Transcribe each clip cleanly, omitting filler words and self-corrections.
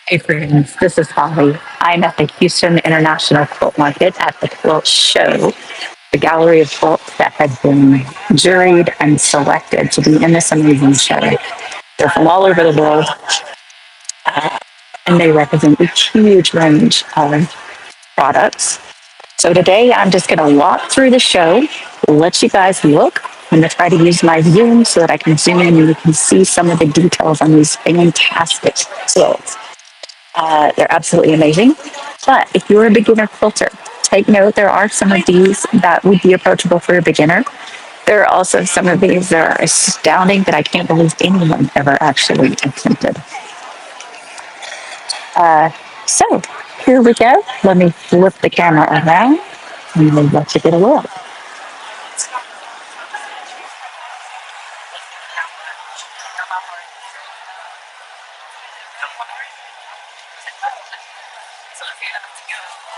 Hey friends, this is Holly. I'm at the Houston International Quilt Market at the Quilt Show, the gallery of quilts that have been juried and selected to be in this amazing show. They're from all over the world, and they represent a huge range of products. So today I'm just going to walk through the show, let you guys look. I'm going to try to use my Zoom so that I can zoom in and you can see some of the details on these fantastic quilts. They're absolutely amazing. But if you're a beginner quilter, take note there are some of these that would be approachable for a beginner. There are also some of these that are astounding that I can't believe anyone ever actually attempted. So here we go. Let me flip the camera around and then let you get a look.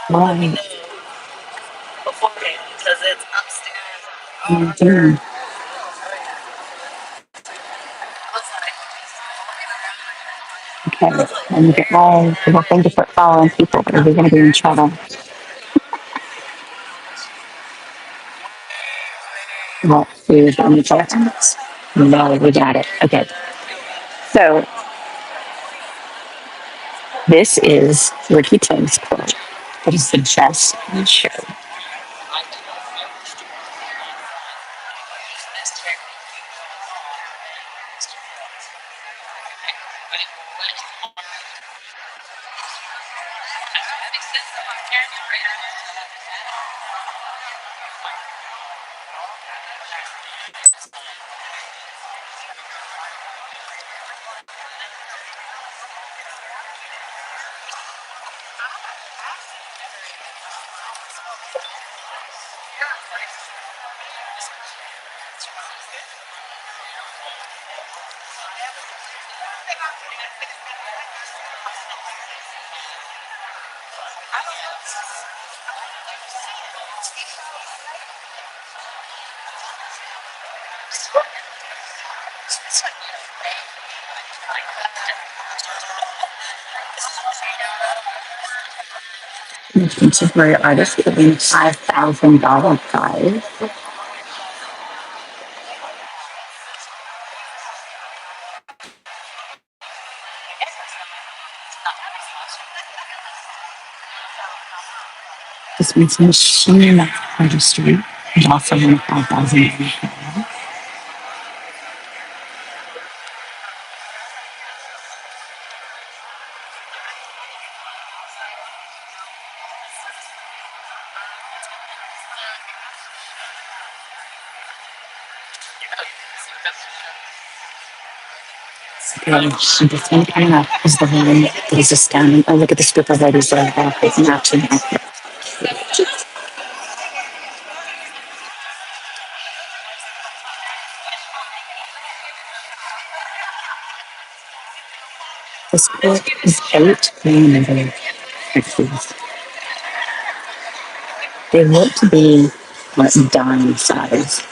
Right. Mhm. Okay, let me get my little thing to put following people, or we're going to be in trouble. Well, here's on the buttons. No, we got it. Okay. So this is Ricky Tim's quote. It is the best in the show. The contemporary artist giving $5,000 prize. This means machine artistry and also won $5,000. This one coming up is the one that is astounding. Oh, look at this group of ladies that are it's matching outfit. This quilt is 8 millimeter pieces. They look to be like dime size.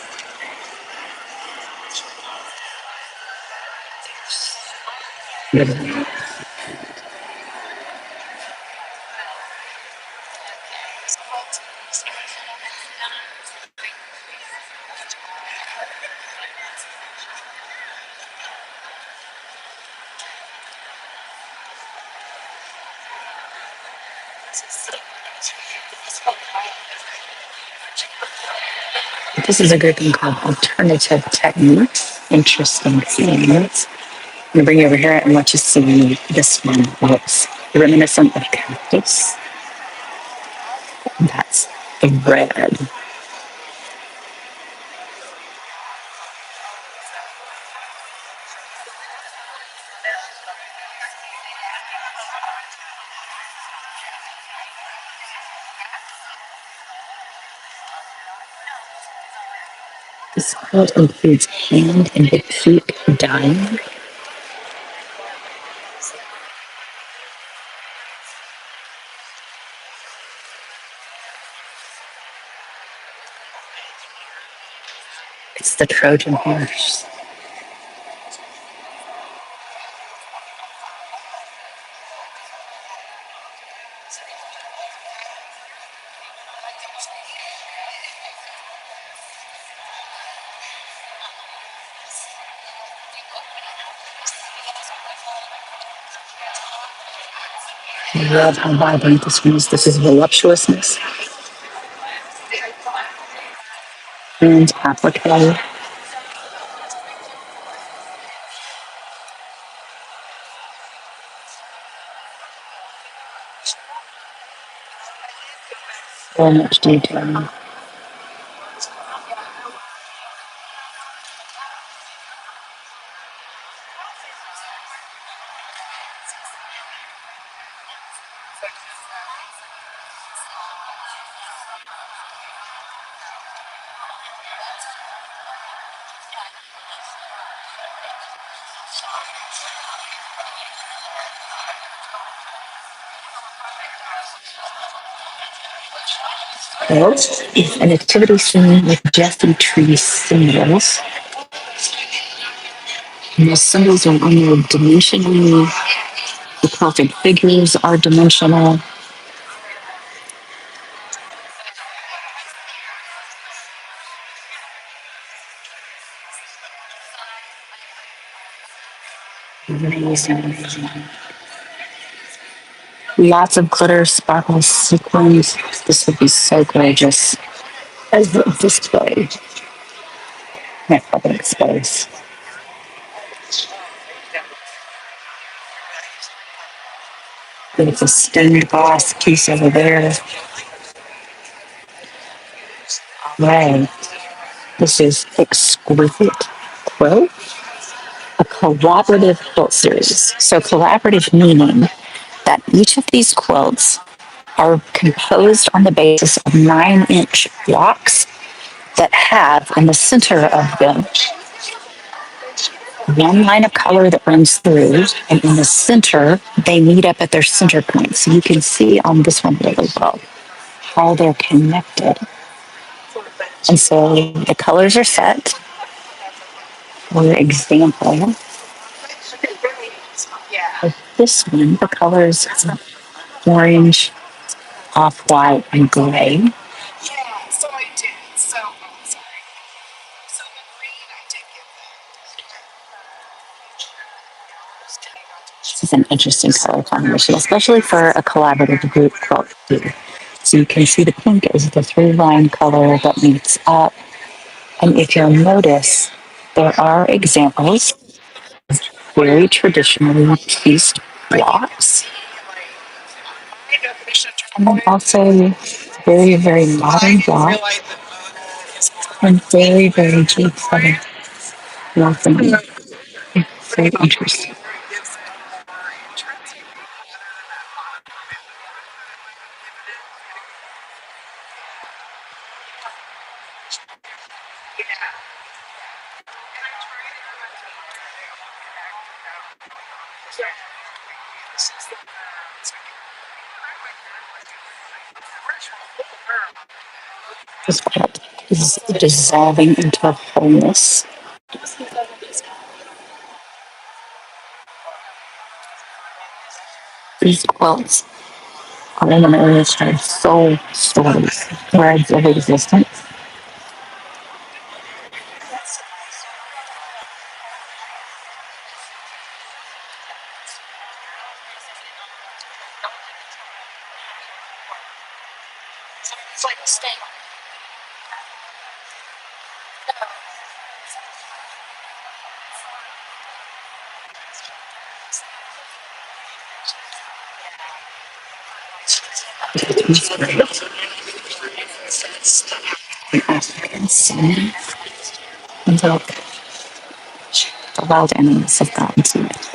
This is a grouping called Alternative Techniques. Interesting things. I'm gonna bring you over here and let you see this one looks reminiscent of cactus. That's the red. This quilt includes hand and Applique dyeing. It's the Trojan horse. I love how vibrant this one is. This is voluptuousness and applique. So much detail. Quilts is a nativity scene with Jesse tree symbols. And those symbols are on there dimensionally. The quilted figures are dimensional. Amazing, amazing. Lots of glitter, sparkles, sequins. This would be so gorgeous as a display. My public space. There's a stained glass piece over there. Right. This is exquisite quilt, a collaborative quilt series. So collaborative meaning that each of these quilts are composed on the basis of 9-inch blocks that have in the center of them one line of color that runs through, and in the center, they meet up at their center point. So you can see on this one really well how they're connected. And so the colors are set. For example, with this one, the colors are orange, off-white, and gray. This is an interesting color combination, especially for a collaborative group quilt too. So you can see the pink is the three-line color that meets up. And if you'll notice, there are examples of very traditionally pieced blocks. And then also very, very modern blocks and very, very deep color. Welcoming. Very interesting. This quilt is dissolving into a wholeness. These quilts are in an area of soul stories, threads of existence. These quilts, an African scene, until the wild animals have gotten to it.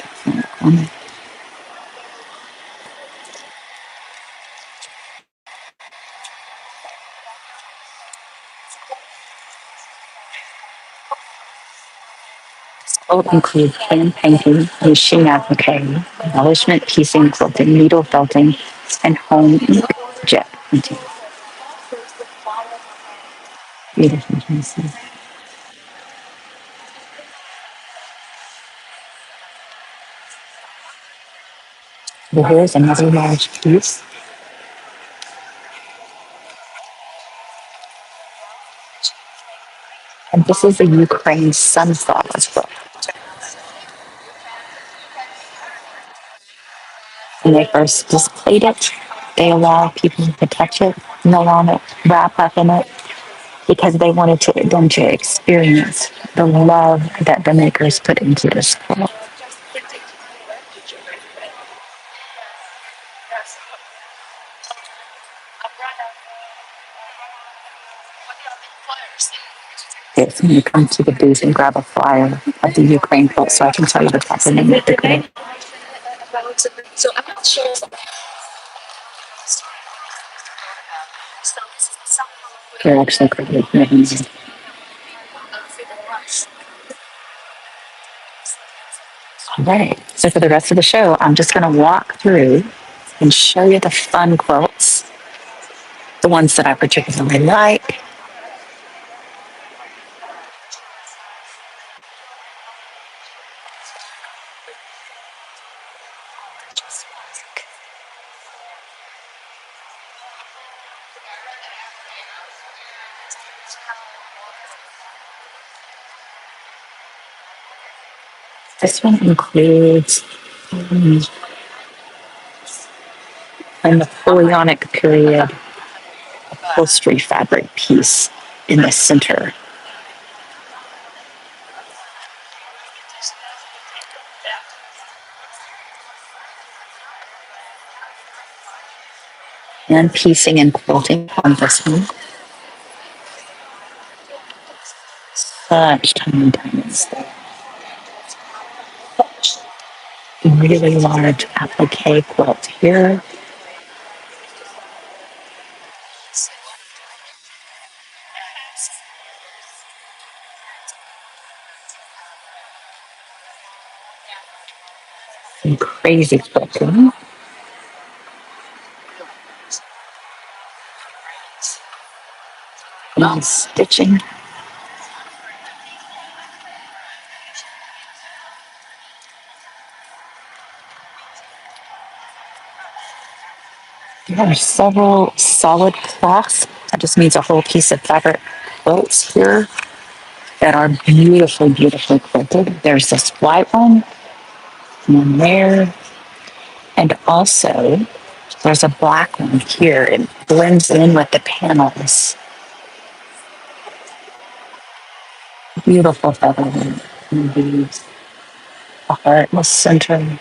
Quilt include hand painting, machine applique, embellishment, piecing, quilting, needle felting, and home ink jet printing. Beautiful pieces. Well, here's another large piece And this is a Ukraine sunflower quilt. When they first displayed it, they allowed people to touch it, kneel on it, wrap up in it, because they wanted them to experience the love that the makers put into this quilt. If you come to the booth and grab a flyer of the Ukraine quilt so I can tell you the proper name of the quilt. They're actually created names. All right. So for the rest of the show, I'm just going to walk through and show you the fun quilts, the ones that I particularly like. This one includes a Napoleonic period upholstery fabric piece in the center. And piecing and quilting on this one. Such tiny diamonds there. Really large applique quilt here. Some crazy quilting. And stitching. There are several solid cloths. That just means a whole piece of fabric quilts here that are beautifully, beautifully quilted. There's this white one, and there, and also there's a black one here. It blends in with the panels. Beautiful feather in the heart in the center.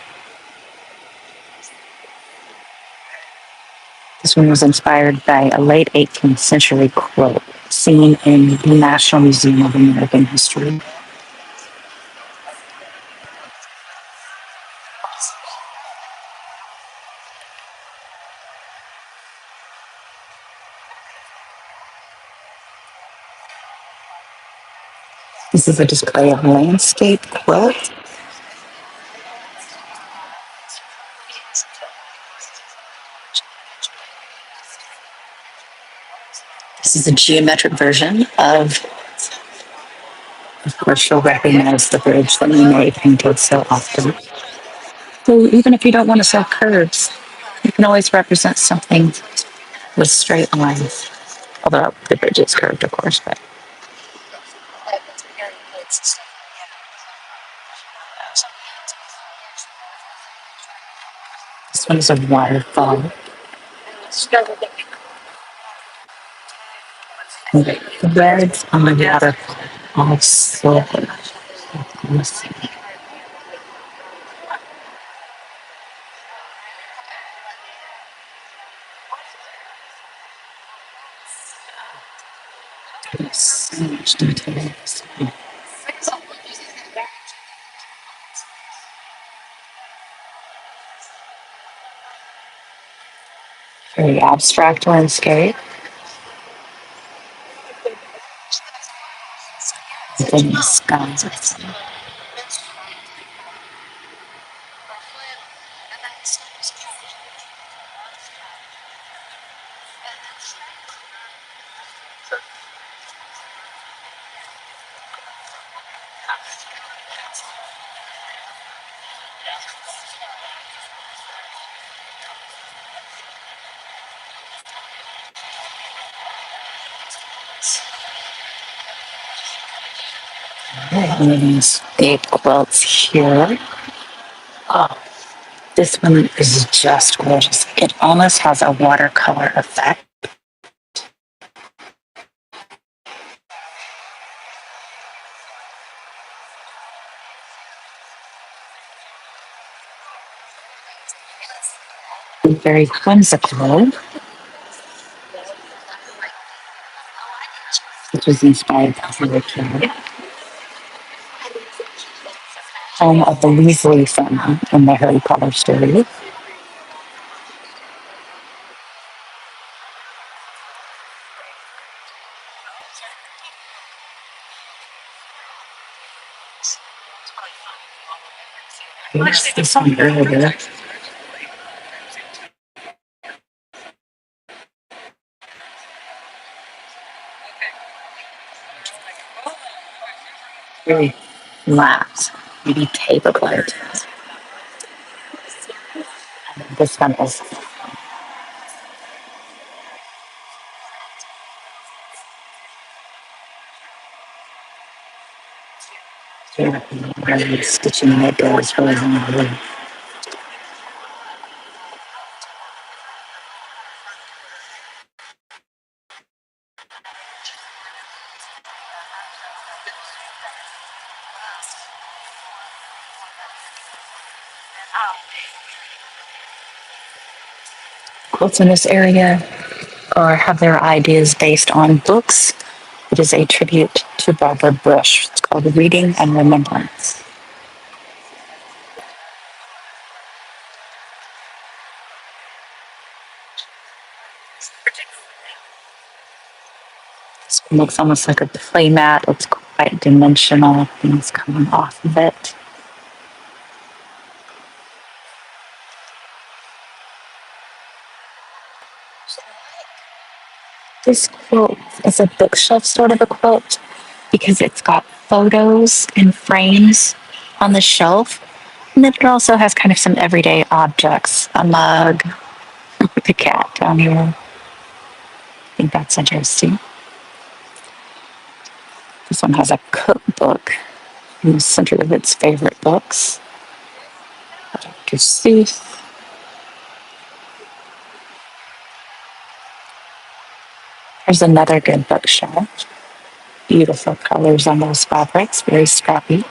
This one was inspired by a late 18th century quilt seen in the National Museum of American History. This is a display of landscape quilt. This is a geometric version of course, you'll recognize the bridge that Monet painted so often. So even if you don't want to sell curves, you can always represent something with straight lines. Although the bridge is curved, of course, but this one is a waterfall. And the threads on the waterfall all silver. There's so much detail. Very abstract landscape. In the sky. These big quilts here. Oh, this one is just gorgeous. It almost has a watercolor effect. Very whimsical, which was inspired by the kid. Home of the Weasley family in the Harry Potter story. Here's this one earlier. Very flat, maybe paper plate. This one is really stitching that goes really long. Quilts in this area or have their ideas based on books. It is a tribute to Barbara Bush. It's called Reading and Remembrance. This one looks almost like a play mat. It's quite dimensional, things coming off of it. This quilt is a bookshelf sort of a quilt because it's got photos and frames on the shelf. And then it also has kind of some everyday objects, a mug with a cat down here. I think that's interesting. This one has a cookbook in the center of its favorite books. Dr. Seuss. There's another good bookshelf. Beautiful colors on those fabrics, very scrappy.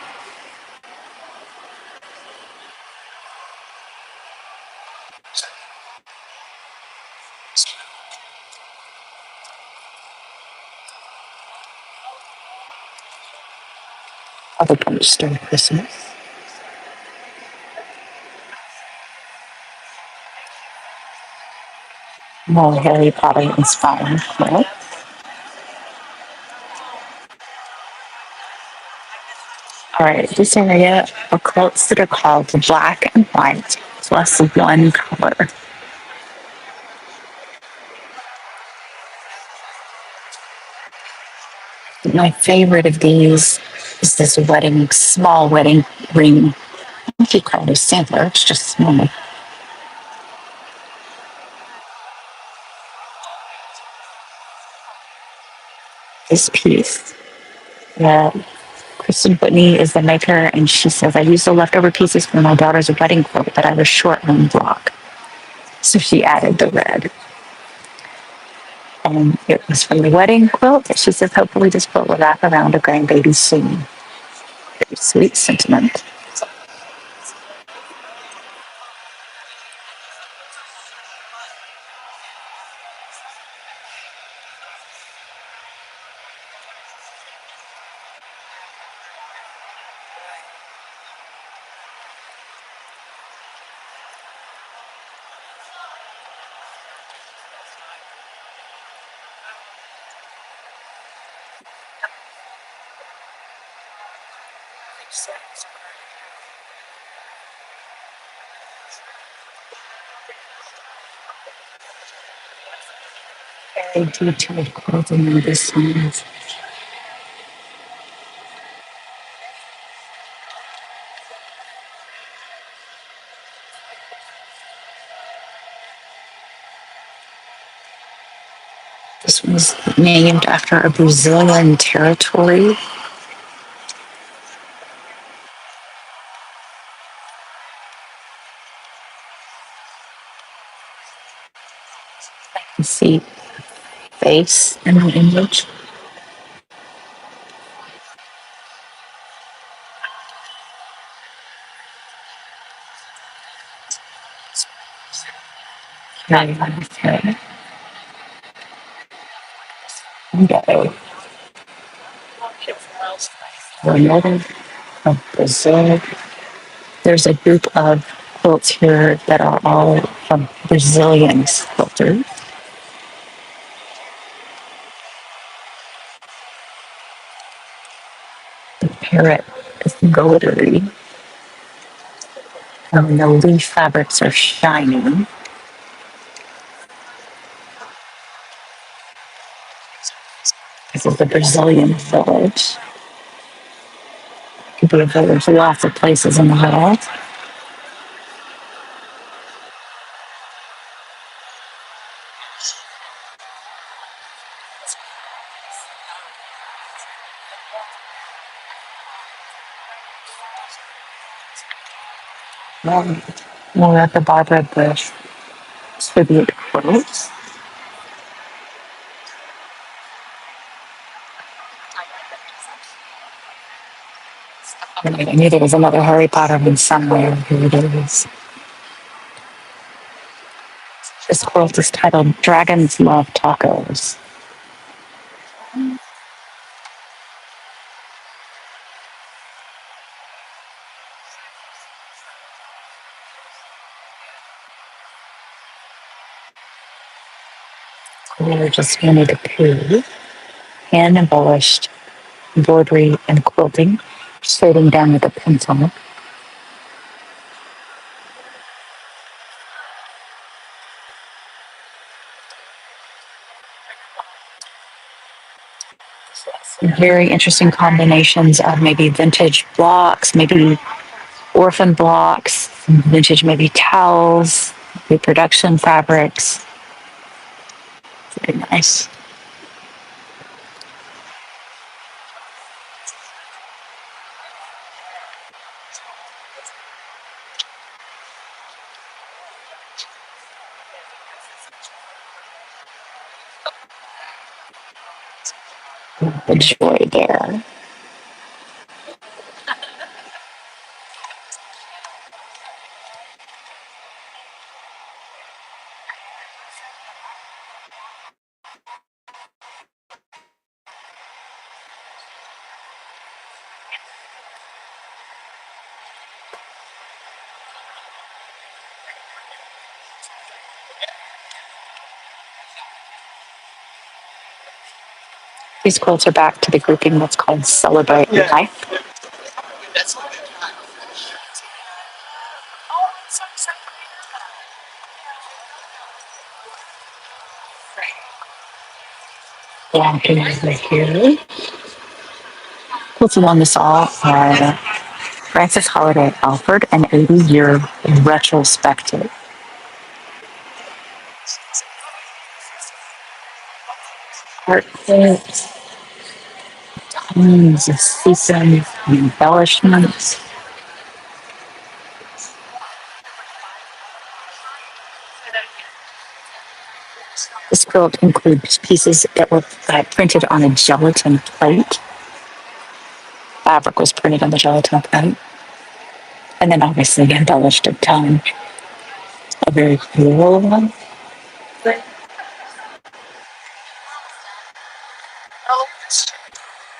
Other bunch during Christmas. More Harry Potter inspired quilt. All right, this area are quilts that are called black and white plus one color. My favorite of these is this small wedding ring. I don't know if you call it a sampler, it's just small. This piece, yeah, Kristen Whitney is the maker, and she says, I used the leftover pieces from my daughter's wedding quilt, but I was short on block. So she added the red. And it was from the wedding quilt. She says, hopefully this quilt will wrap around a grandbaby soon. Very sweet sentiment. Very detailed quilting in this one. This was named after a Brazilian territory. You see face in the image. Okay. Okay. Another of Brazil. There's a group of quilts here that are all from Brazilian quilters. The parrot is glittery, and the leaf fabrics are shiny. This is the Brazilian village. Could be a village, lots of places in the world. We're at the Barbara Bush tribute quilts. I knew there was another Harry Potter one somewhere. Here it is. This quilt is titled Dragons Love Tacos. They're just Winnie the Pooh, hand embellished embroidery and quilting, shading down with a pencil. Some very interesting combinations of maybe vintage blocks, maybe orphan blocks, vintage maybe towels, reproduction fabrics. Very nice. The joy there. These quilts are back to the grouping that's called Celebrate Life. Here. Quilts along this all are Frances Holliday Alford, an 80-year retrospective. Art quilts, tons of seasons and embellishments. This quilt includes pieces that were printed on a gelatin plate. Fabric was printed on the gelatin plate. And then obviously embellished a ton. A very cool one.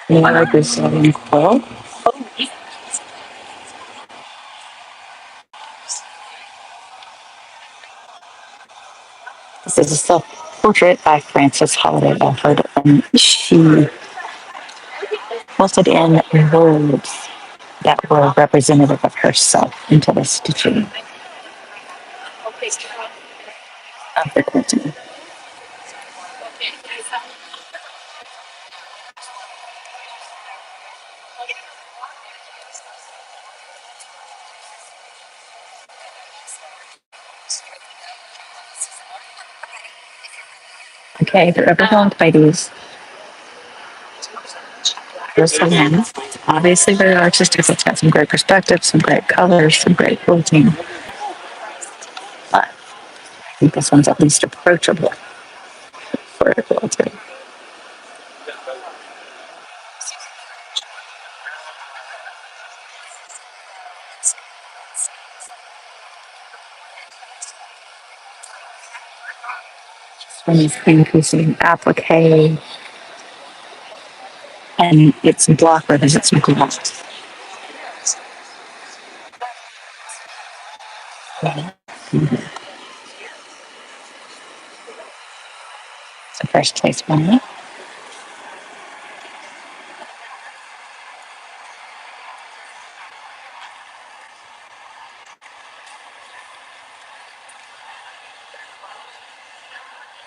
You like this quilt? This is a self-portrait by Frances Holliday Alford, and she quilted in words that were representative of herself into the stitching of the quilting. Okay, if you're ever going to buy these, here's the one. Obviously very artistic. It's got some great perspective, some great colors, some great quilting. But think this one's at least approachable for a quilter. One is increasing applique, and it's block because it's gloss. The first place one.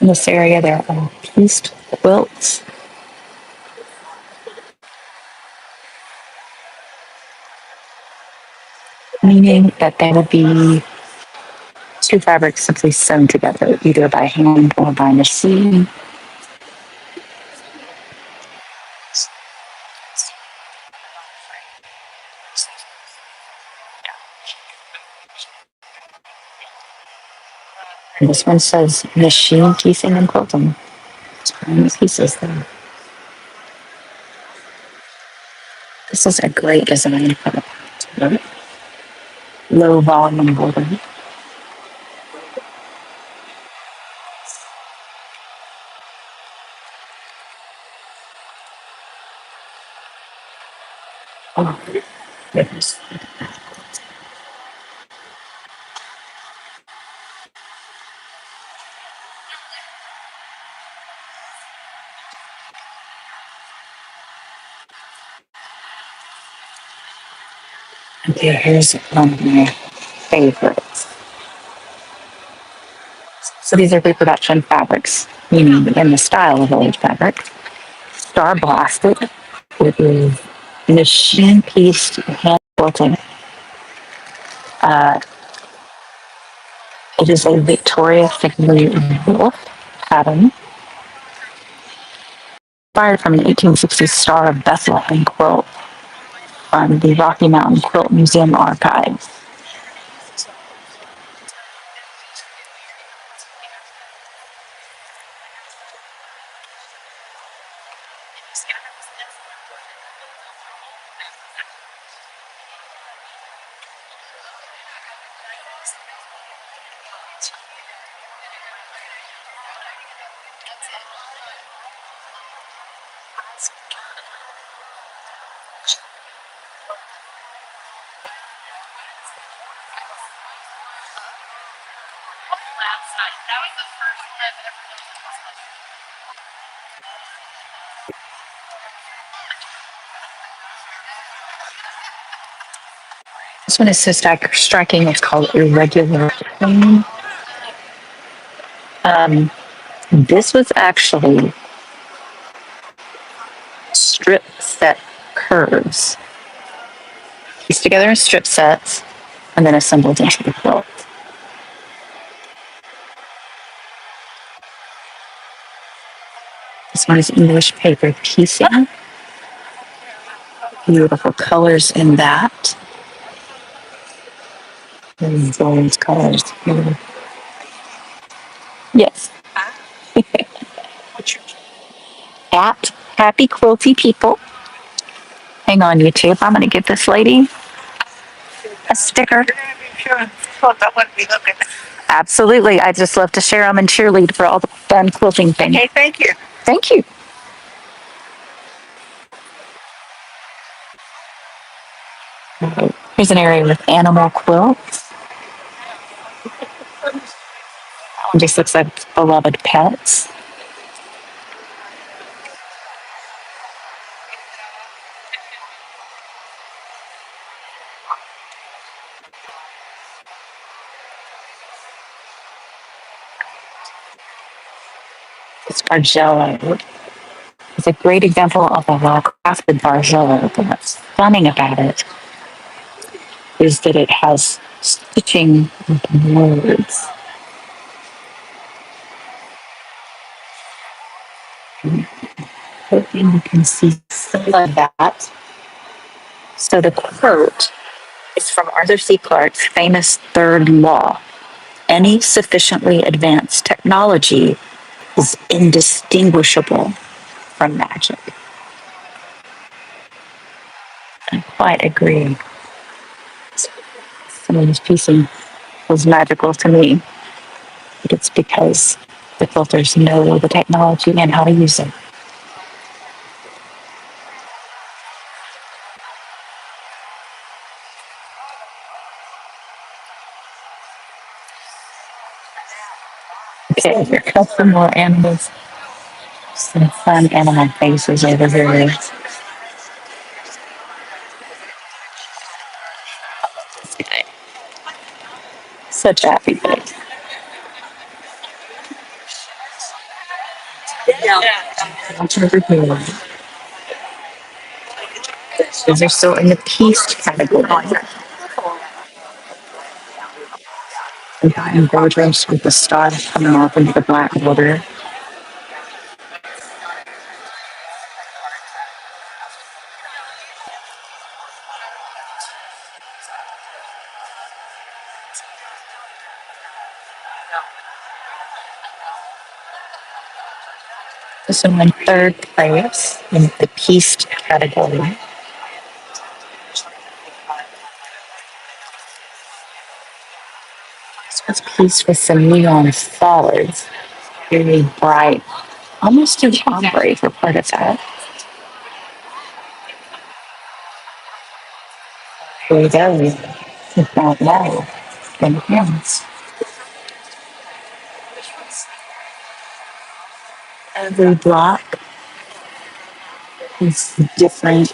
In this area, there are pieced quilts, meaning that they will be two fabrics simply sewn together, either by hand or by machine. And this one says machine piecing and quilting. Tiny pieces there. This is a great design for the patchwork. Low volume border. Oh, goodness. Okay, here's one of my favorites. So these are reproduction fabrics, meaning in the style of old fabric. Star blasted with a machine pieced hand quilting. It is a Victoria Findlay Wolfe pattern, inspired from an 1860s Star of Bethlehem quilt from the Rocky Mountain Quilt Museum archives. This one is so striking. It's called Irregular Queen. This was actually strip set curves pieced together in strip sets and then assembled into the quilt. This one is English paper piecing. Beautiful colors in that. And those colors here. Yes. At Happy Quilty People. Hang on, YouTube. I'm going to give this lady a sticker. Absolutely. I just love to share them and cheerlead for all the fun quilting things. Okay, thank you. Thank you. Here's an area with animal quilts. That one just looks like beloved pets. It's Bargello. It's a great example of a well-crafted Bargello. But what's stunning about it is that it has stitching with words. Hoping you can see some of that. So the quote is from Arthur C. Clarke's famous Third Law, any sufficiently advanced technology is indistinguishable from magic. I quite agree. Some of this piecing was magical to me, but it's because the quilters know the technology and how to use it. Okay, here comes some more animals. Some fun animal faces over here. Such happy face. Watch over here. These are still in the pieced category. Embroideries with the stars coming off into the black border. This one in third place in the pieced category. This one's pieced with some neon solids. Really bright, almost too ombre for part of that. Here we go. It's not low in the hands. Every block is different.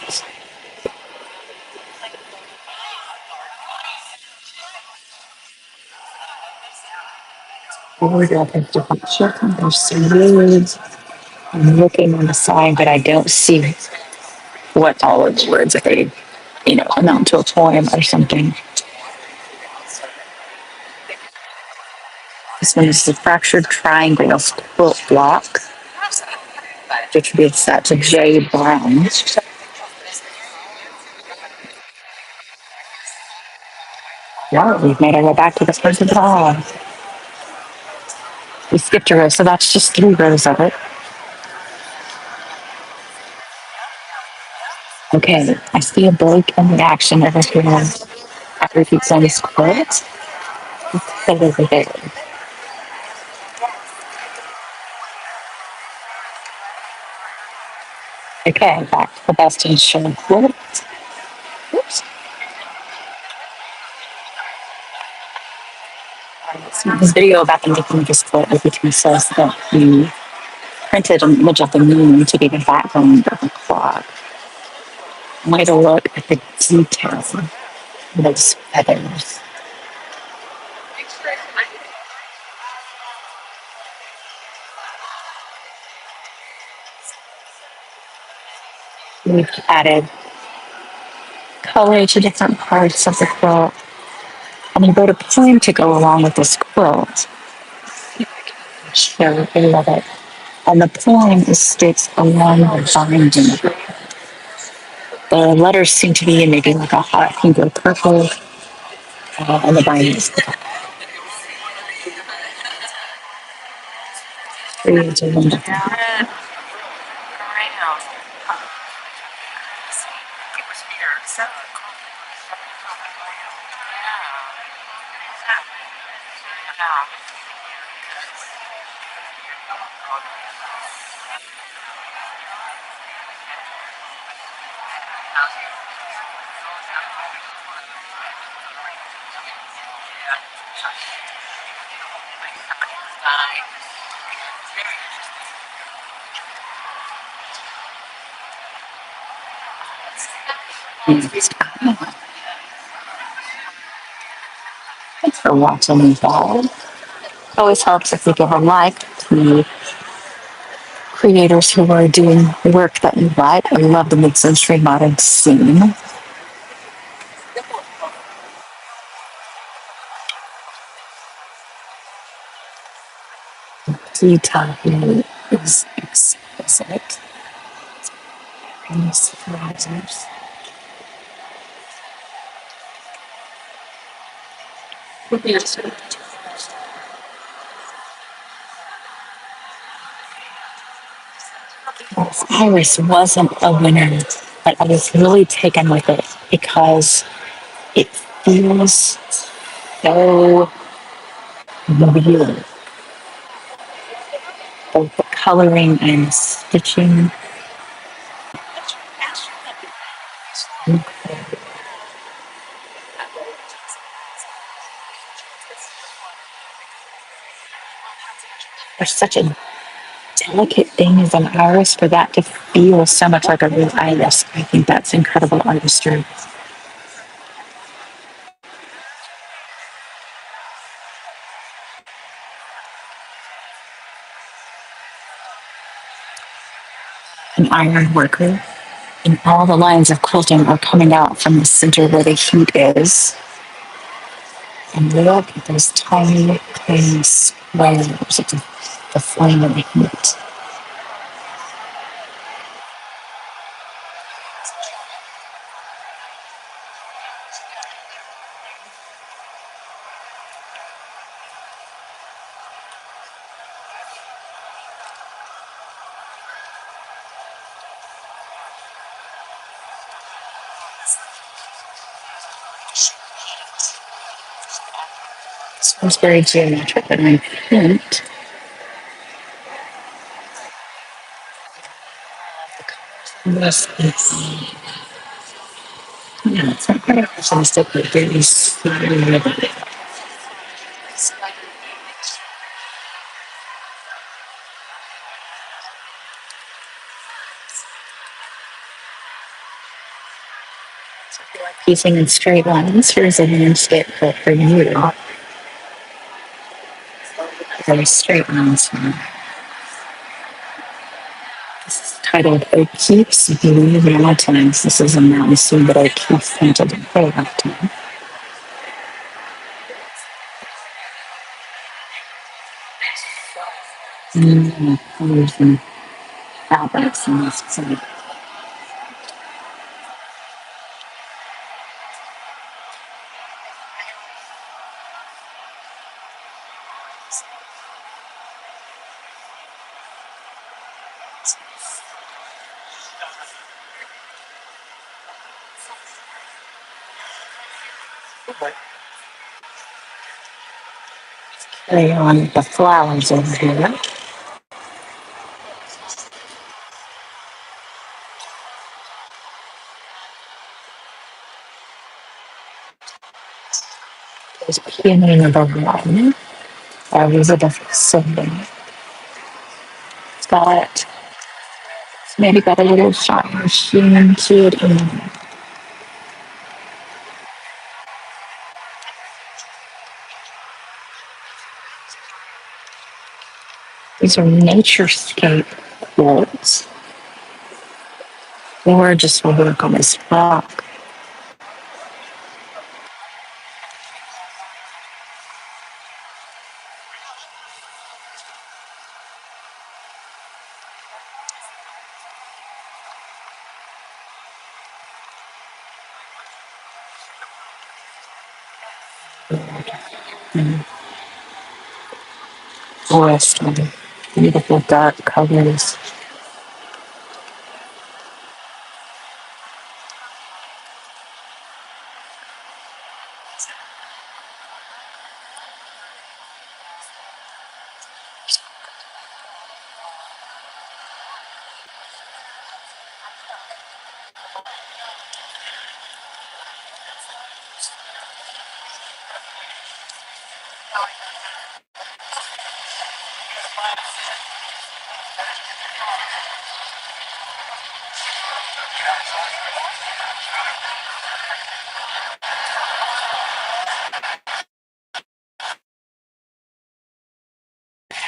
Board up in different shapes. There's some words. I'm looking on the side, but I don't see what all of the words if they, amount to a poem or something. This one is the fractured triangle quilt block, which would be set to J. Brown. Wow, we've made our way back to the front of the hall. We skipped a row, so that's just 3 rows of it. Okay, I see a break in the action over here. After he keeps on his quilt, let's put it over there. Okay, back to the best in show quilt. Oops. This video about the making of this quilt basically says that he printed an image of the moon to be the background of the clock. Way to look at the detail of those feathers. We've added color to different parts of the quilt. And he wrote a poem to go along with this quilt. So I love it. And the poem is stitched along the binding. The letters seem to be in maybe like a hot pink or purple, and the binding is really wonderful. Thanks for watching me, guys. Always helps if we give a like to creators who are doing work that you like. I love the mid-century modern scene. Detail here is exquisite. And these flowers. Iris wasn't a winner, but I was really taken with it because it feels so real. Both the coloring and stitching. There's such a delicate thing as an iris for that to feel so much like a real iris. I think that's incredible artistry. An iron worker, and all the lines of quilting are coming out from the center where the heat is. And look at those tiny, tiny squares of the flame of the heat. This one's very geometric, and I think this is, yeah, it's not quite artistic, but very smooth. Piecing in straight lines. Here's a landscape for you. Very straight lines here. This is titled O'Keefe's Blue Mountains. This is a mountain scene that O'Keefe painted in her lifetime. Colors and fabrics in this scene. Carry on the flowers over here. There's peony number one. Elizabeth Sydney. It's got maybe got a little shine sheen to it. And these are Naturescape quilts. Gorgeous work on this rock. Forest and beautiful dark colors.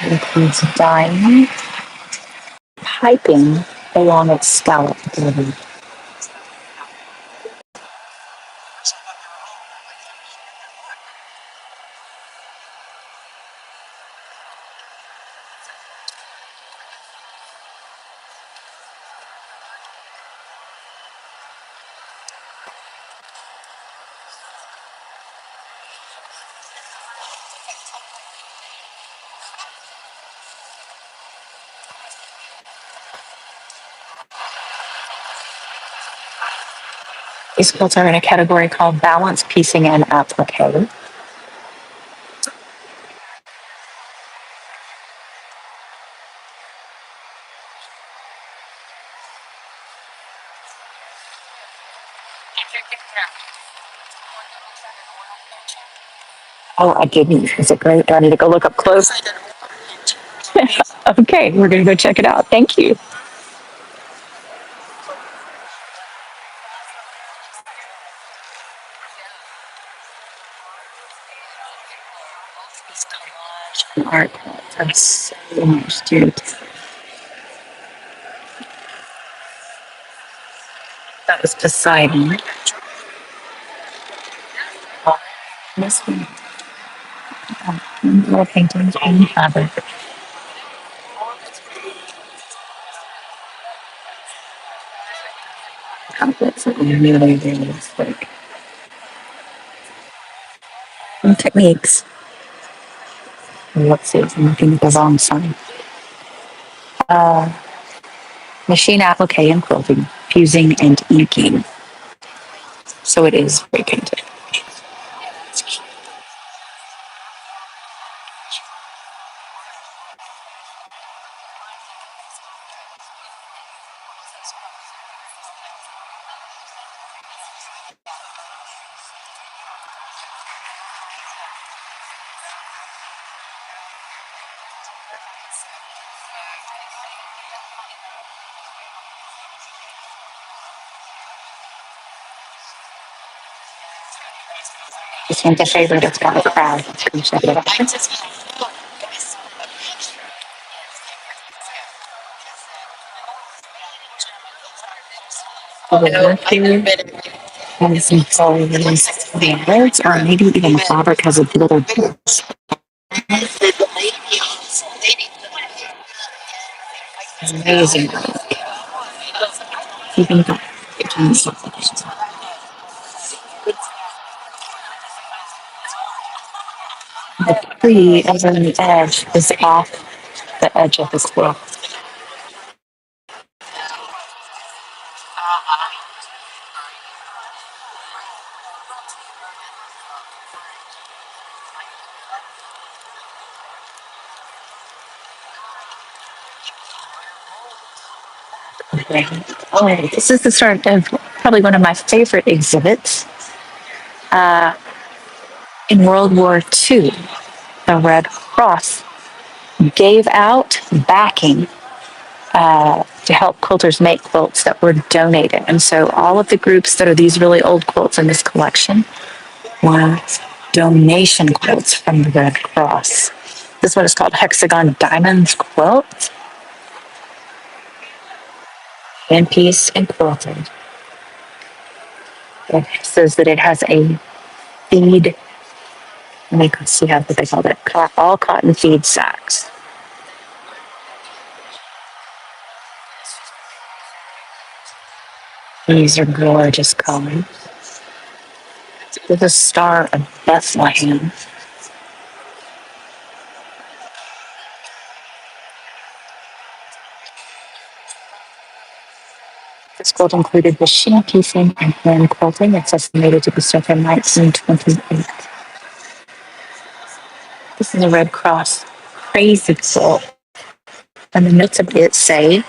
It includes diamond piping along its scallop border. These quilts are in a category called balance piecing and applique. Oh, I didn't. Is it great? Do I need to go look up close? Okay, we're going to go check it out. Thank you. Art are so much, dude. That was Poseidon. This one, little paintings on fabric. Templates are really realistic. And techniques. Let's see if I'm looking at the wrong side. Machine applique and quilting, fusing and inking. So it is spray painted. This one's a favorite. It's got a crowd. Come check it out. And some colors, words, or maybe even the fabric has a little amazing. Even got the tree as on the edge is off the edge of the quilt. Okay. Oh, this is the start of probably one of my favorite exhibits. In World War II, the Red Cross gave out backing to help quilters make quilts that were donated. And so all of the groups that are these really old quilts in this collection were donation quilts from the Red Cross. This one is called Hexagon Diamonds quilt. Hand piece and quilted. It says that it has a feed. Let me see how they called it. All cotton feed sacks. These are gorgeous colors. With a star of Bethlehem. This quilt included machine piecing and hand quilting. It's estimated to be circa 1928. This is a Red Cross crazy quilt. And the notes of it say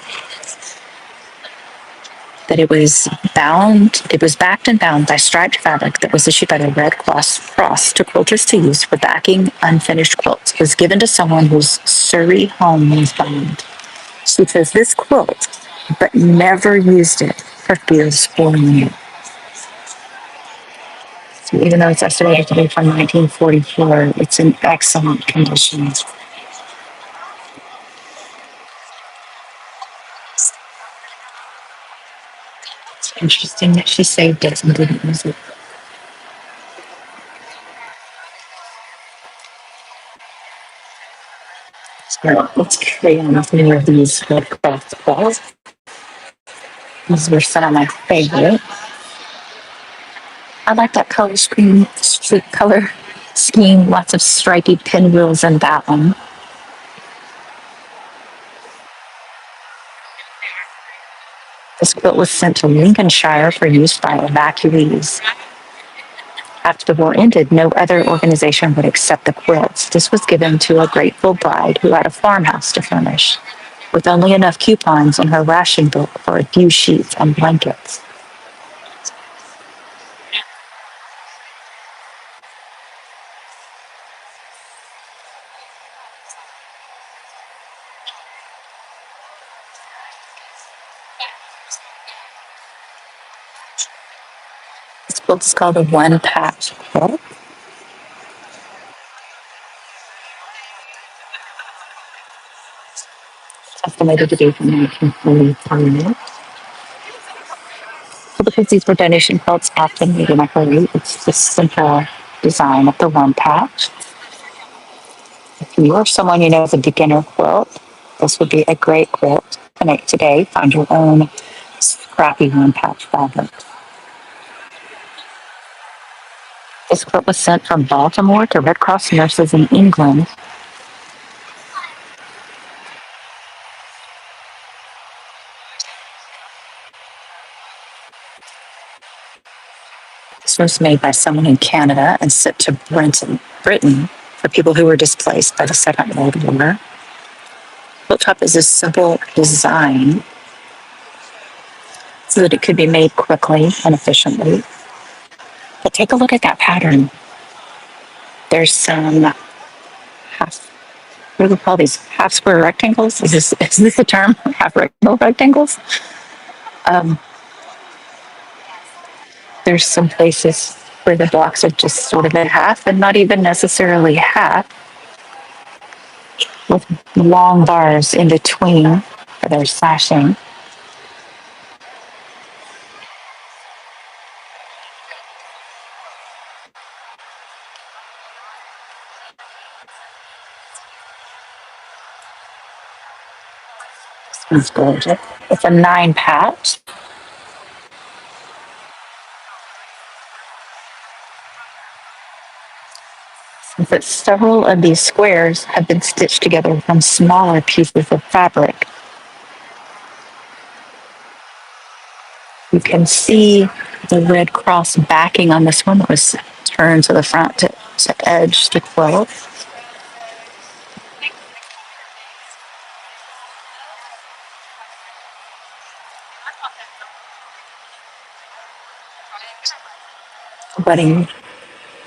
that it was backed and bound by striped fabric that was issued by the Red Cross to quilters to use for backing unfinished quilts. It was given to someone whose Surrey home was bombed. She says this quilt, but never used it for fear of spoiling it. So even though it's estimated to be from 1944, it's in excellent condition. It's interesting that she saved it and didn't use it. So let's create more of these Red Cross quilts. These were some of my favorite. I like that color scheme, lots of stripy pinwheels in that one. This quilt was sent to Lincolnshire for use by evacuees. After the war ended, no other organization would accept the quilts. This was given to a grateful bride who had a farmhouse to furnish, with only enough coupons in her ration book for a few sheets and blankets. This quilt is called a one-patch quilt. Estimated to be from 1943. So because these were donation quilts often made in a hurry, it's the simple design of the one patch. If you are someone you know is a beginner quilt, this would be a great quilt to make today. Find your own scrappy one patch fabric. This quilt was sent from Baltimore to Red Cross nurses in England. This was made by someone in Canada and sent to Britain for people who were displaced by the Second World War. Quilt top is a simple design so that it could be made quickly and efficiently. But take a look at that pattern. There's some what do we call these? Half square rectangles? Is this the term? Half rectangles? Um, there's some places where the blocks are just sort of in half and not even necessarily half, with long bars in between for their slashing. It's gorgeous. It's a 9 patch. But several of these squares have been stitched together from smaller pieces of fabric. You can see the Red Cross backing on this one that was turned to the front to edge the quilt.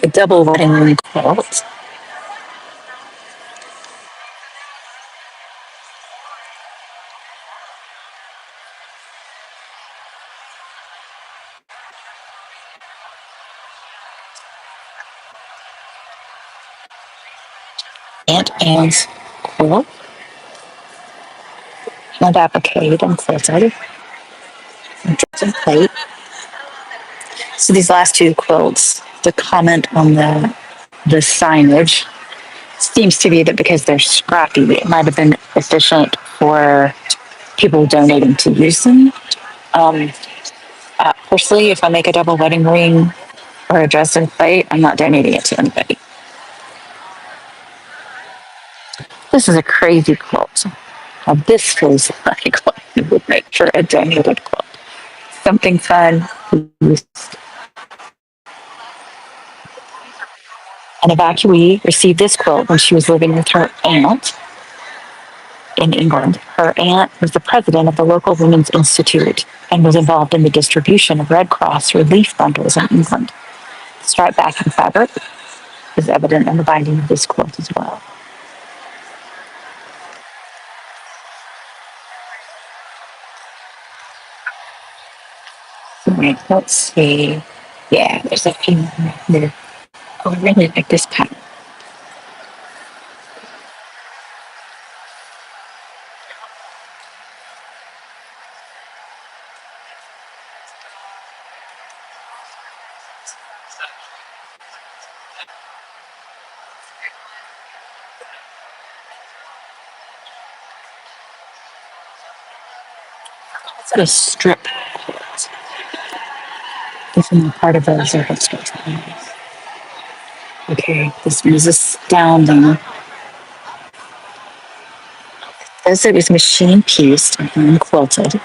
The double wedding ring quilt. Aunt Anne's quilt. And applique and quilted. And dressing plate. So these last two quilts, the comment on the signage seems to be that because they're scrappy, it might have been efficient for people donating to use them. Um, Personally, if I make a double wedding ring or a dressing plate, I'm not donating it to anybody. This is a crazy quilt. Now this feels like what you would make for a donated quilt. Something fun. An evacuee received this quilt when she was living with her aunt in England. Her aunt was the president of the local Women's Institute and was involved in the distribution of Red Cross relief bundles in England. Striped backing fabric is evident in the binding of this quilt as well. Right, let's see. Yeah, there's a few more there. Oh, I really like this pattern. It's a strip quilt. Different part of those are strips. Okay, this was astounding. As it was machine pieced and hand quilted,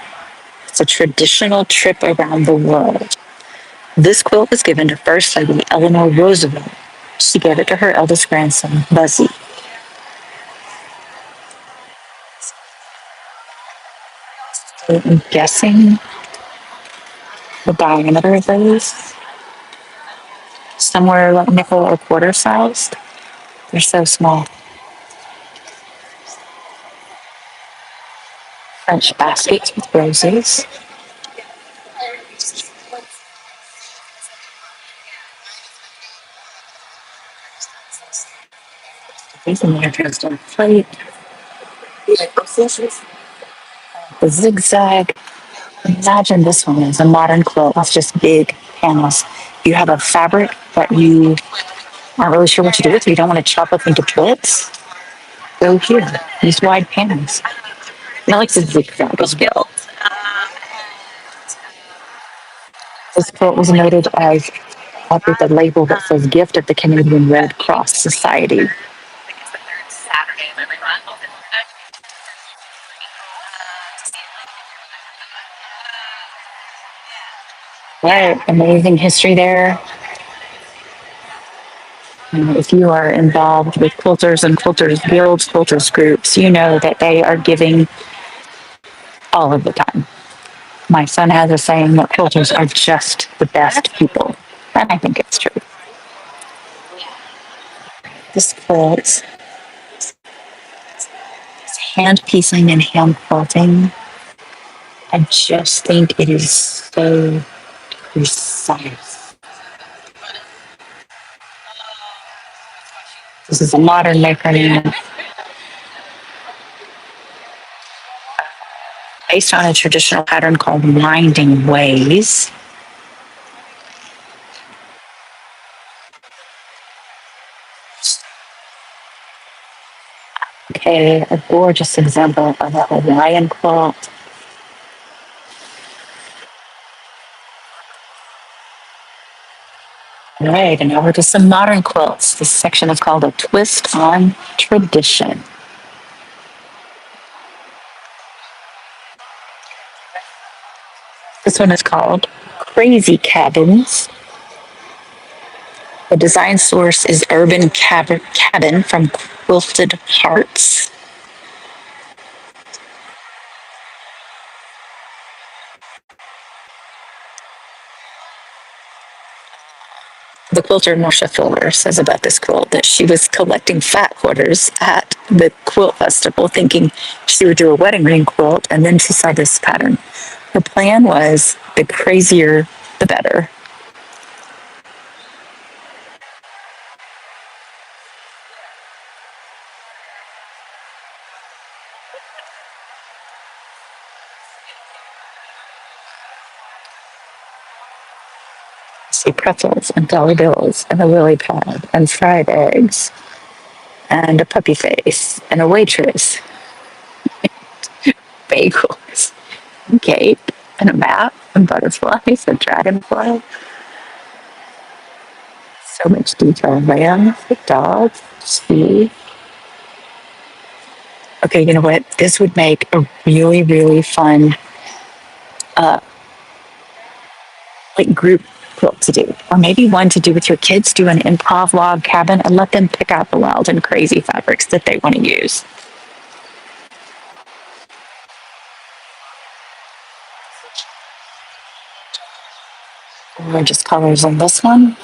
It's a traditional trip around the world. This quilt was given to First Lady Eleanor Roosevelt. She gave it to her eldest grandson, Buzzy. So I'm guessing the diameter of those, somewhere like nickel or quarter sized. They're so small. French baskets with roses. These are more dressed on plate. The zigzag. Imagine this one is a modern quilt with just big panels. You have a fabric that you aren't really sure what to do with. You don't want to chop up into quilts. Go here. These wide panels. And I like the zigzag as well. This quilt was noted as up with a label that says gift of the Canadian Red Cross Society. Right, amazing history there. And if you are involved with quilters and quilters guilds, quilters groups, you know that they are giving all of the time. My son has a saying that quilters are just the best people. And I think it's true. This quilt, hand piecing and hand quilting, I just think it is so precise. This is a modern maker based on a traditional pattern called winding ways. Okay, a gorgeous example of a Hawaiian quilt. All right, and over to some modern quilts. This section is called A Twist on Tradition. This one is called Crazy Cabins. The design source is Urban Cabin from Quilted Hearts. The quilter Marcia Fuller says about this quilt that she was collecting fat quarters at the quilt festival thinking she would do a wedding ring quilt, and then she saw this pattern. Her plan was the crazier, the better. See pretzels and dollar bills and a lily pad and fried eggs and a puppy face and a waitress, bagels, and cake and a map and butterflies and dragonfly. So much detail. Lambs, dogs, sheep. Okay, you know what? This would make a really, really fun like group quilt to do. Or maybe one to do with your kids, do an improv log cabin and let them pick out the wild and crazy fabrics that they want to use. Gorgeous colors on this one.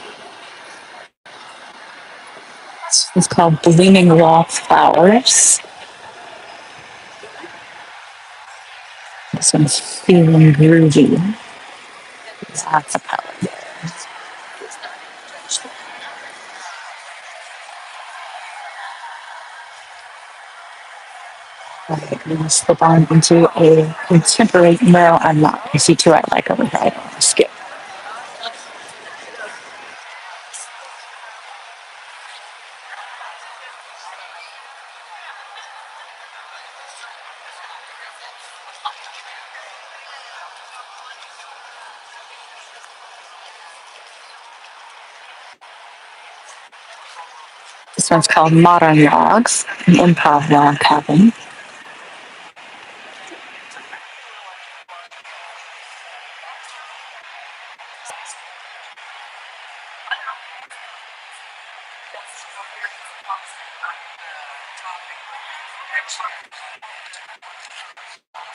It's called Blooming Wallflowers. This one's feeling groovy. Lots of color there. Right, I'm going to slip on into a contemporary. No, I'm not. I see two I like over here. I don't want to skip. This one's called Modern Logs, an Improv Log Cabin.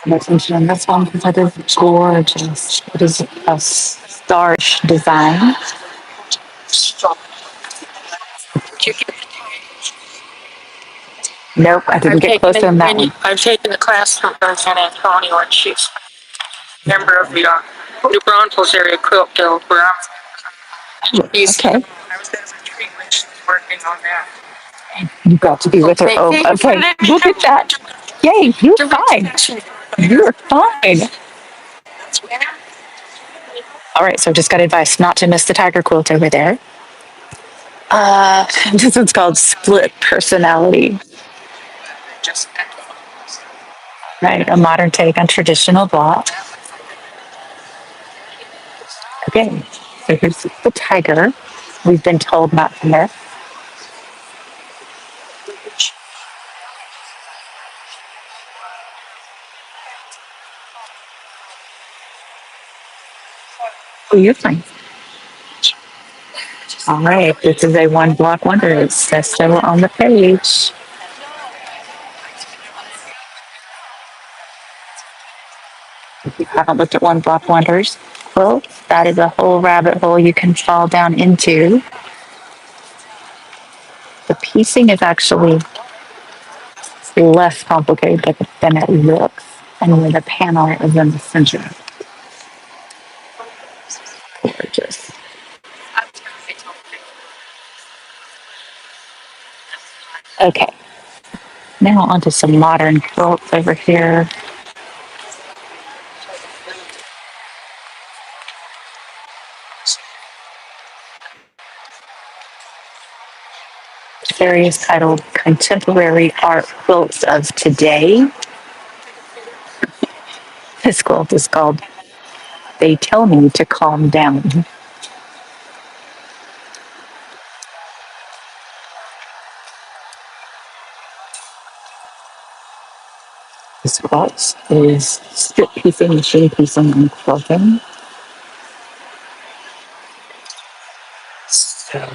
Attention on this one because it is gorgeous. It is a starch design. Nope, I didn't get closer than that one. I've taken the class from San Antonio, and she's a member of the New Braunfels area quilt guild, where Okay, I was at a retreat when she was working on that. you got to be with her. Oh, okay. Look at that. Yay, you're fine. You're fine. All right, so just got advice not to miss the tiger quilt over there. This one's called Split Personality. Right, a modern take on traditional block. Okay, so here's the tiger. We've been told not to miss. Oh, you're fine. All right, this is a one block wonder. It says so on the page. If you haven't looked at one block wonders, well, that is a whole rabbit hole you can fall down into. The piecing is actually less complicated than it looks, and then the panel is in the center. Gorgeous. Okay, now onto some modern quilts over here. Series titled Contemporary Art Quilts of Today. This quilt is called They Tell Me to Calm Down. This quilt is strip piecing, machine piecing, and quilting. So,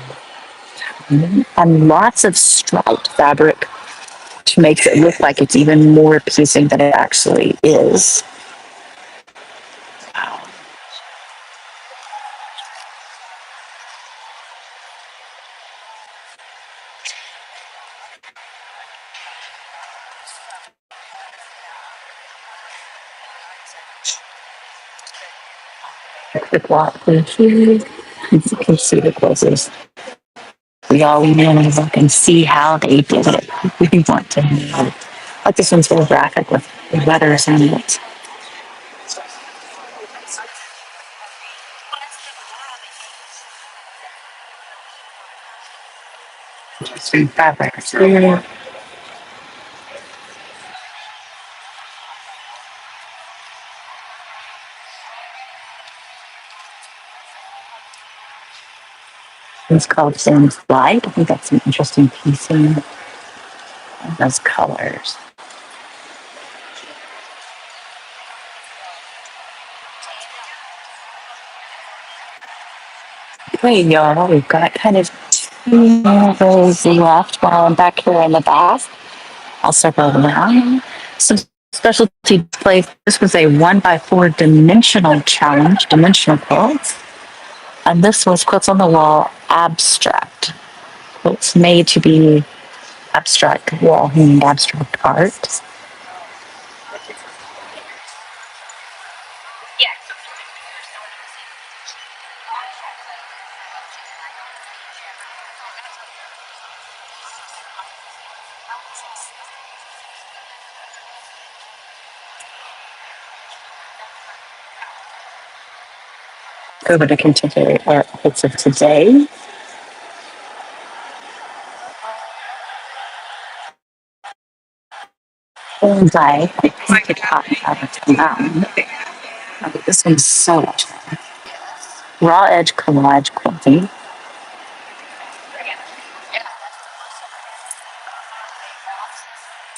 and lots of striped fabric, which makes it look like it's even more piecing than it actually is. Wow. Quick walk through here. You can see the closest. We all lean in and look and see how they did it. We want to know. Like this one's very graphic with letters in it. Interesting fabrics here. It's called Sam's Flight. I think that's some interesting piecing. And those colors. Okay, y'all, we've got kind of two more of those left while I'm back here in the bath. I'll circle them around. Some specialty displays. This was a 1x4 dimensional challenge, dimensional quilts. And this was Quilts on the Wall abstract. Quilts made to be abstract wall hanging abstract art. Over to contemporary art quilts of today. And I painted cotton fabric on that one. Oh, this one's so much fun. Raw edge collage quilting.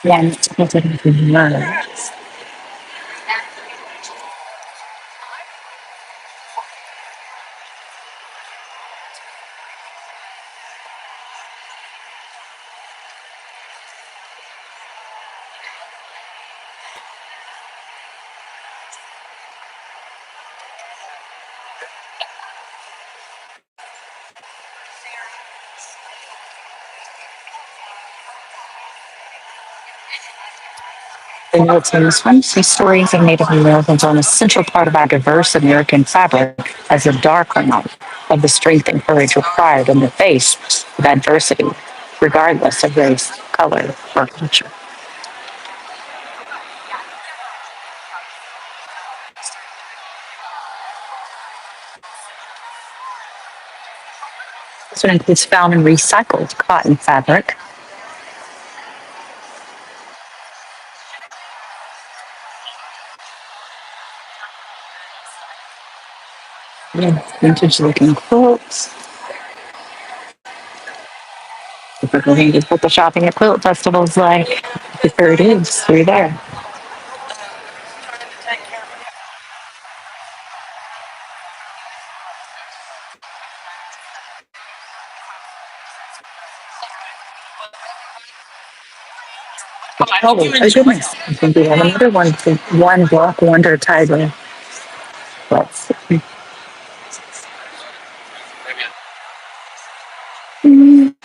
One that's quilted with words. The notes in this one see stories of Native Americans on a central part of our diverse American fabric as a dark amount of the strength and courage required in the face of adversity, regardless of race, color, or culture. This one includes found and recycled cotton fabric. Vintage looking quilts. If we're going to put the shopping at quilt festivals like, there it is, through there. Oh, my goodness. I think we have another one, one block wonder tiger. Let's see.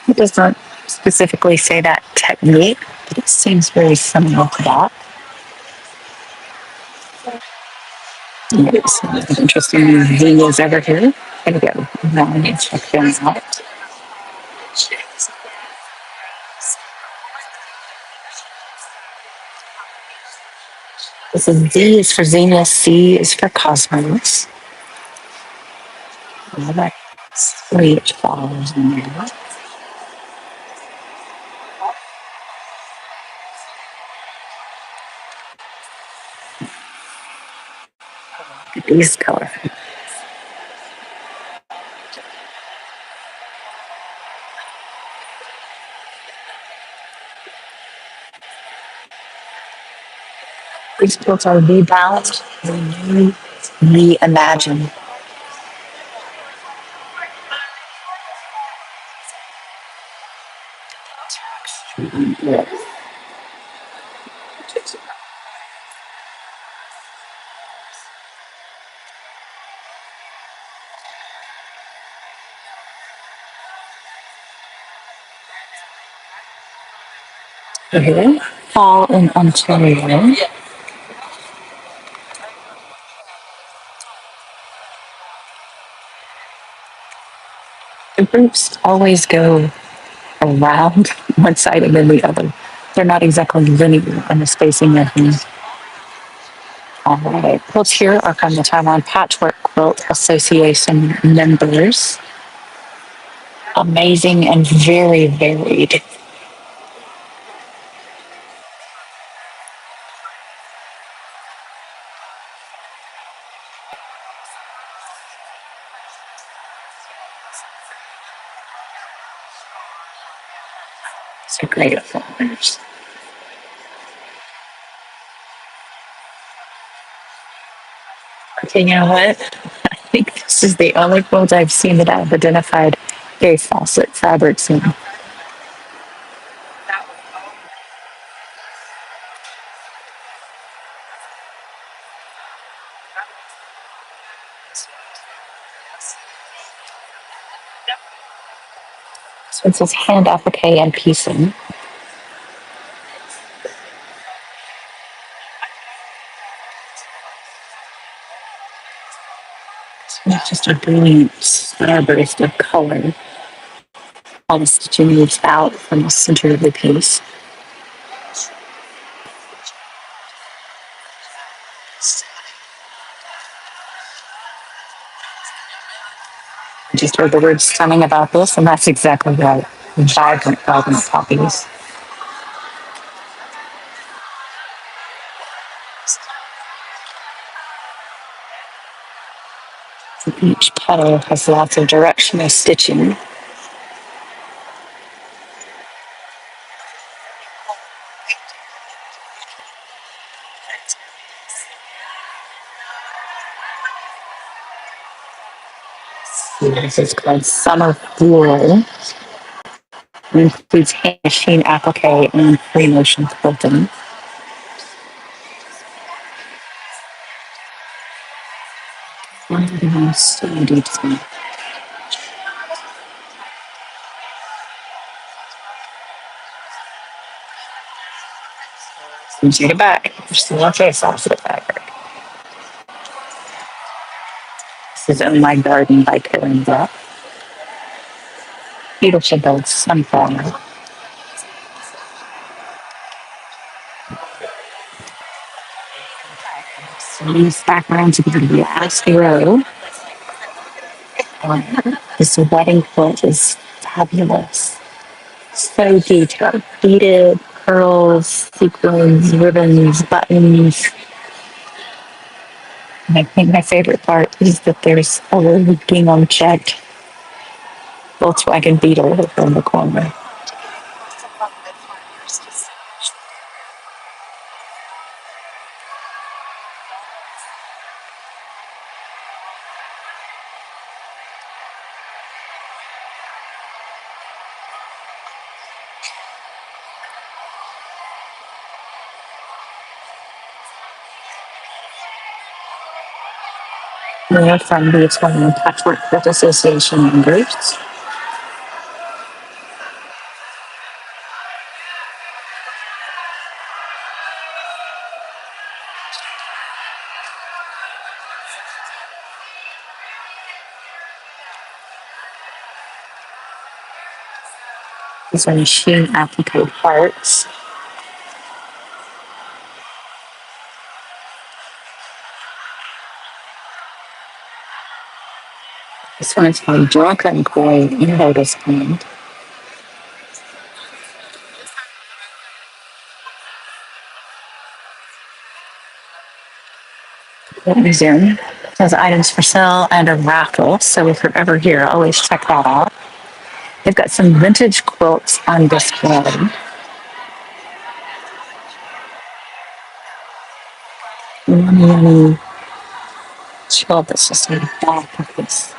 It does not specifically say that technique, but it seems very similar to that. Yes, interesting videos over here. There we go. Now I need to check them out. This is Z is for Xenia, C is for Cosmos. All that sweet flowers in there. Look at these colors. These quilts are rebound, renew, reimagine. Yeah. Okay. Fall in Ontario. The groups always go around one side and then the other. They're not exactly linear in the spacing of them. All right. Quilts here are from the Taiwan Patchwork Quilt Association members. Amazing and very varied. So great flowers. Okay, you know what? I think this is the only quilt I've seen that I've identified Kaffe Fassett fabrics in. So it says hand applique and piecing. It's just a brilliant starburst of color. All the stitching moves out from the center of the piece. I just heard the word stunning about this, and that's exactly right. Vibrant, vibrant poppies. Each petal has lots of directional stitching. This is called Summer Floral. It includes hand machine applique and free motion quilting. So detailed. You take it back. There's still one face off to the fabric. This is In My Garden by Corinda. Beautiful build sunflower. So these backgrounds are going to be last row. This wedding quilt is fabulous. So detailed. Beaded, pearls, sequins, ribbons, buttons. And I think my favorite part is that there's a little gingham checked Volkswagen Beetle over in the corner. More from the Italian Patchwork Quilt Association members. These are machine applique parts. This one is called Drunken Koi in Lotus Pond. Museum has items for sale and a raffle, so if you're ever here, always check that out. They've got some vintage quilts on display. Yummy chill. That's just in the back of this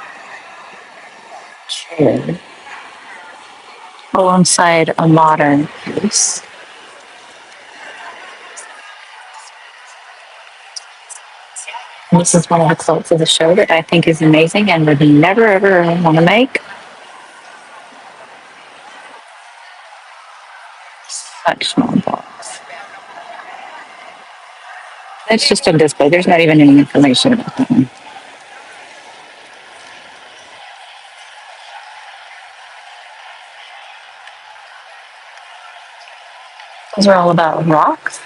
chair, alongside a modern piece. And this is one of the quilts of the show that I think is amazing and would never ever want to make. Such small box. It's just on display. There's not even any information about that one. Those are all about rocks.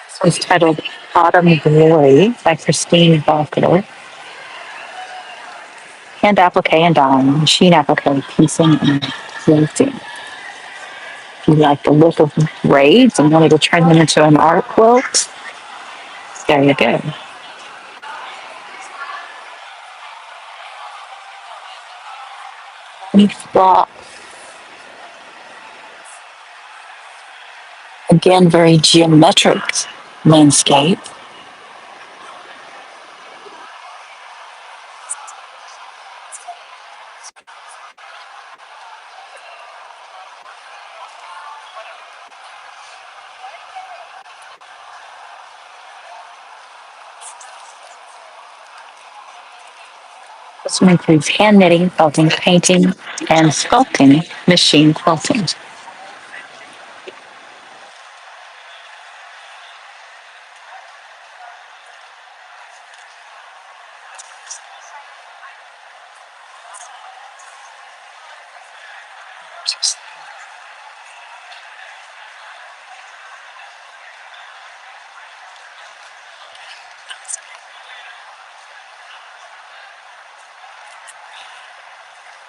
This one's titled Autumn Glory by Christine Bargello. Hand applique and dyeing, machine applique, piecing, and quilting. If you like the look of braids and wanted to turn them into an art quilt, there you go. Leaf block. Again, very geometric landscape. This one includes hand knitting, felting, painting, and sculpting machine quilting.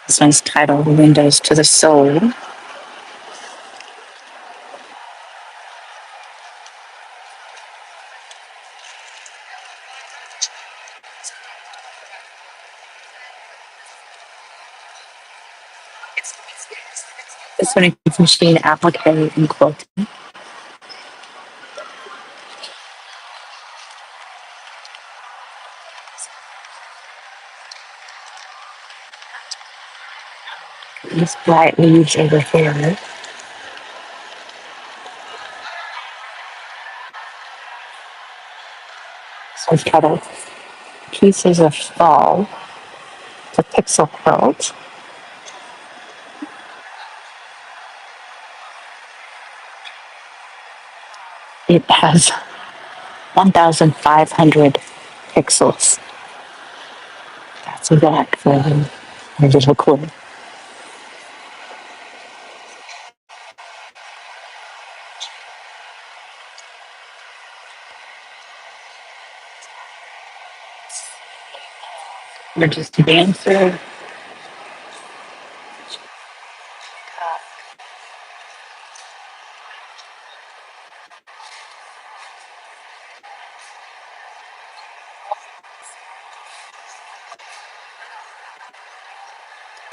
This one's titled Windows to the Soul. This one includes machine applique and quilting. These bright leaves over here. This one's titled Pieces of Fall the Pixel quilt. It has 1,500 pixels. That's a lot for a little quilt. We're just dancing.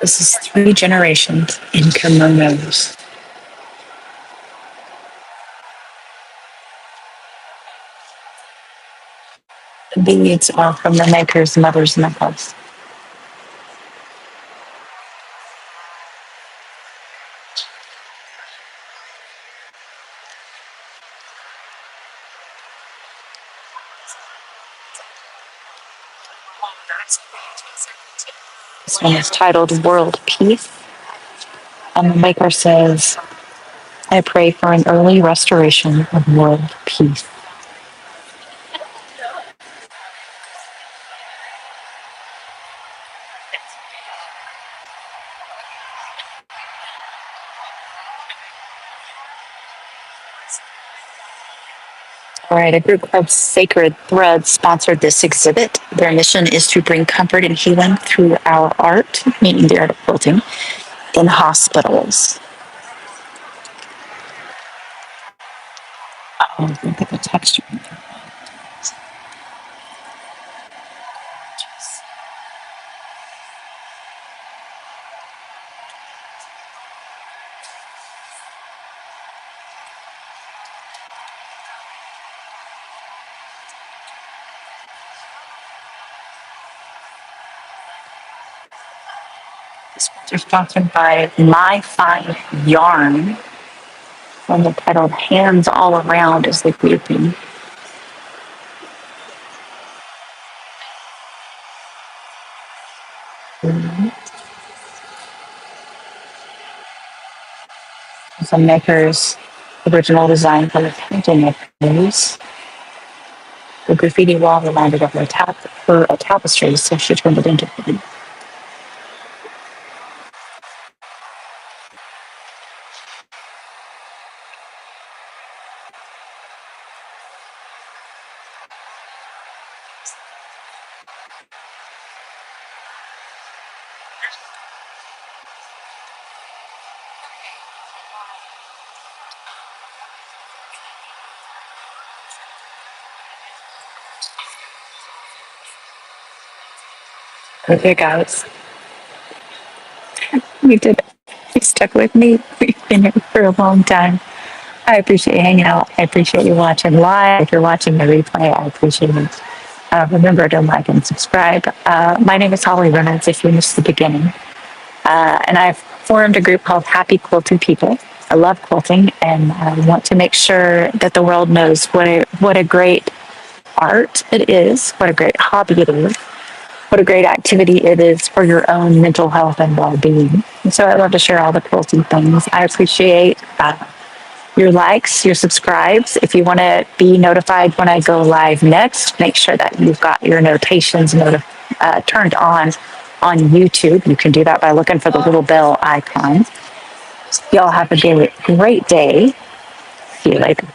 This is 3 generations in kimonos. The beads are from the maker's mother's necklace. This one is titled World Peace. And the maker says, I pray for an early restoration of world peace. All right, a group of Sacred Threads sponsored this exhibit. Their mission is to bring comfort and healing through our art, meaning the art of quilting, in hospitals. Oh, look at the texture. This one's sponsored by My Fine Yarn, and the title Hands All Around is the grouping. The maker's original design for the painting of these. The graffiti wall reminded of her a tapestry, so she turned it into one. Okay, guys, you did it. You stuck with me. We've been here for a long time. I appreciate you hanging out. I appreciate you watching live. If you're watching the replay, I appreciate it. Remember to like and subscribe. My name is Holly Reynolds, if you missed the beginning. And I've formed a group called Happy Quilting People. I love quilting, and I want to make sure that the world knows what a great art it is, what a great hobby it is, what a great activity it is for your own mental health and well-being. And so I love to share all the quilting things. I appreciate your likes, your subscribes. If you want to be notified when I go live next, make sure that you've got your notations turned on YouTube. You can do that by looking for the little bell icon. Y'all have a great day. See you later.